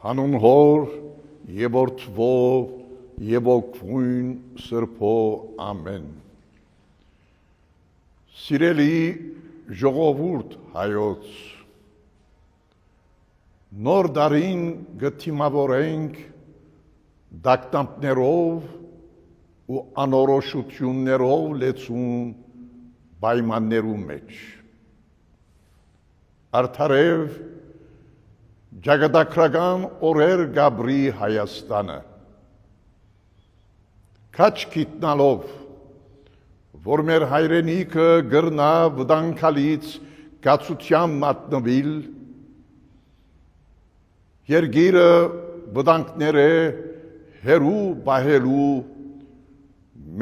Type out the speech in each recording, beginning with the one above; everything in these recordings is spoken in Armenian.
Հանուն հոր և որդվո և ոգվույն սրբո ամեն։ Սիրելի ժողովուրդ հայոց, նոր դարին գթիմավորենք դակտամներով ու անորոշություններով լեցուն պայմաններու մեջ։ Արդարև ճակատագրական օրեր գաբրի Հայաստանը, քաչ գիտնալով, որ մեր հայրենիքը գրնա վտանգալից կացության մատնվել, երկիրը վտանգները հերու պահելու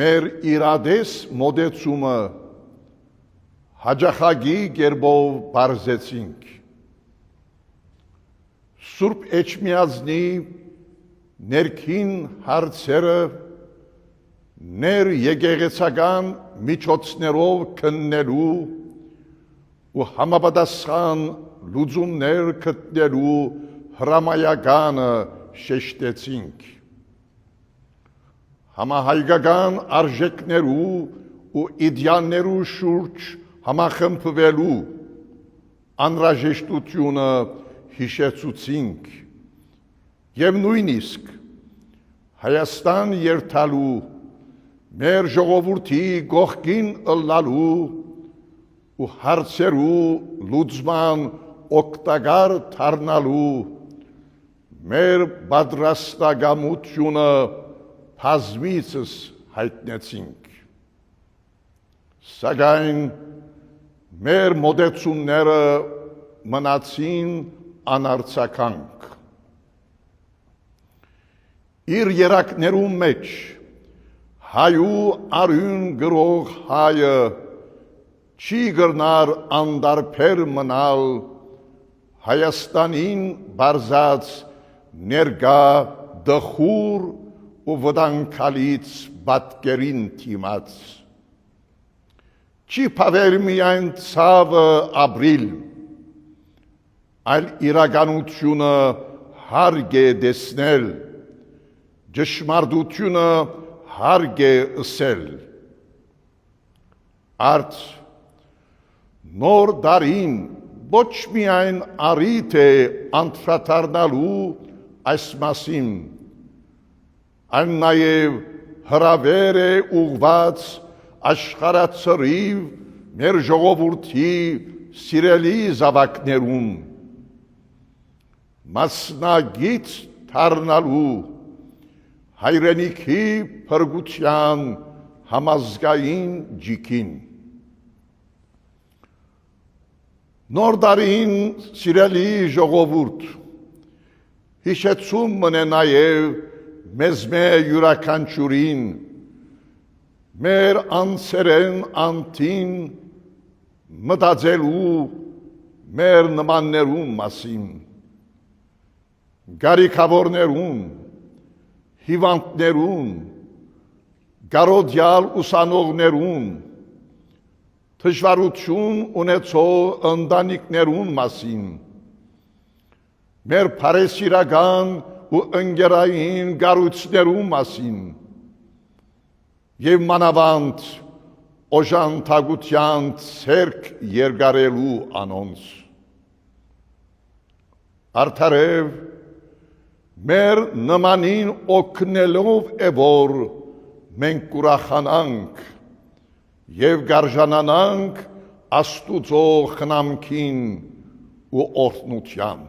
մեր իրադես մոտեցումը հաջախագի կերպով բարձեցինք։ Սուրբ Էջմիածնի ներքին հարցերը ներ եկեղեցական միջոցներով քննելու ու համապատասխան լուծումներ գտնելու հրամայականը շեշտեցինք։ Համահայկական արժեքներու ու իդեալներու շուրջ համախմբվելու անհրաժեշտությունը հիշեցուցինք և նույնիսկ Հայաստան երթալու, մեր ժողովրդի կողքին ըլլալու ու հարցերու լուծման օգտակար դառնալու մեր պատրաստակամությունը բազմիցս հայտնեցինք։ Սակայն մեր մոտեցումները մնացին անարձագանք։ Իր երակներու մեջ հայու արյուն գրող հայը չի գրնար անդարբեր մնալ Հայաստանին բարձած ներկա դխուր ու վտանգալից պատկերին դիմաց։ Չի փավեր միայն ցավը ապրիլ, այլ իրականությունը հարկ է տեսնել, ճշմարտությունը հարկ է ասել։ Արդ նոր դարին ոչ միայն առիթ է անդրադառնալու այս մասին, այլ նաև հրավեր է ուղղված աշխարհացրիվ մեր ժողովրդի սիրելի զավակներուն, մասնագիծ դառնալու հայրենիքի փրկության համազգային ջիքին։ Նոր դարին սիրելի ժողովուրդ, հիշեցում մնե նաև մեզ յուրաքանչյուրին, մեր անձերեն անտին մտածելու մեր նմաններուն մասին, գարիքավորներուն, հիվանդներուն, գարոդյալ ուսանողներուն, դժվարություն ունեցող ընտանիքներուն մասին, մեր բարեսիրական ու ընկերային կառույցներու մասին և մանավանդ օժանդակության ցերկ երկարելու անոնց։ Արդարև մեր նմանին օգնելով է, որ մենք կուրախանանք և գարժանանանք Աստուծո խնամքին ու օրհնության։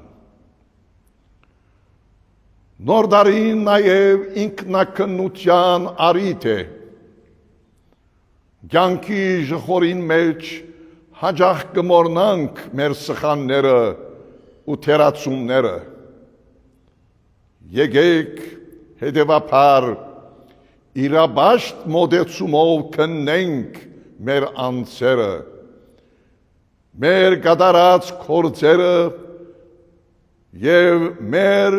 Նոր դարին նաև ինքնակնության առիթ է, կյանքի ժխորին մեջ հաջող կմոռնանք մեր սխալները ու թերացումները։ Եկեք հետևաբար իրաբաշտ մոտեցումով քննենք մեր անձերը, մեր կատարած գործերը և մեր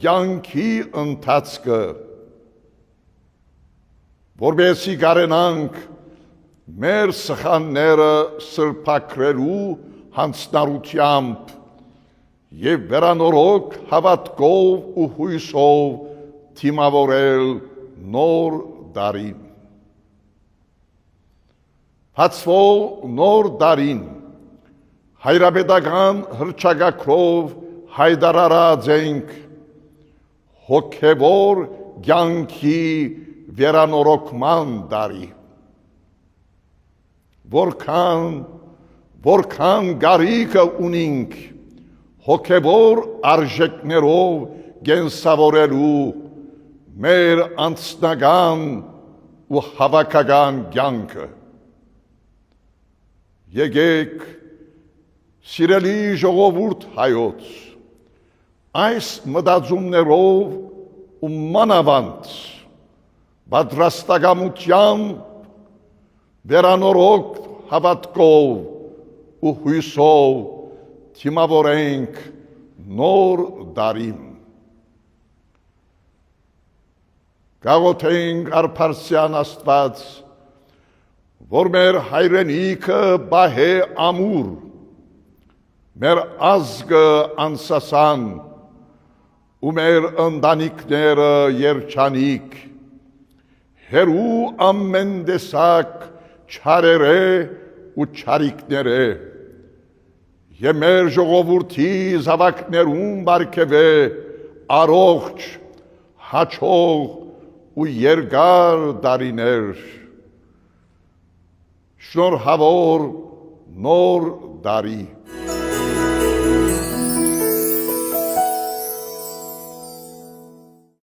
կյանքի ընթացքը, որպեսզի կարենանք մեր սխալները սրբագրելու հանձնարարությամբ եւ վերանորոգ հավատքով ու հույսով թիմավորել նոր դարին։ Բացվող նոր դարին հայրապետական հռչակագրով հայտարարած ենք հոգևոր կյանքի վերանորոգման դարի։ Որքան կարիքը ունենք հոգևոր արժեքներով կենսավորելու մեր անձնական ու հավաքական կյանքը։ Եկեք, սիրելի ժողովուրդ հայոց, այս մտածումներով ու մանավանդ պատրաստակամությամբ վերանորոգ հավատքով ու հույսով թիմավորենք նոր դարին։ Գաղութենք արփարսյան Աստված, որ մեր հայրենիքը բահե ամուր, մեր ազգը անսասան ու մեր ընտանիքները երջանիկ, հերու ամեն տեսակ չարերը ու չարիքները, եւ մեր ժողովրդի զավակներուն բարգեւե առողջ, հաճող ու երկար դարիներ, շնորհավոր նոր դարի։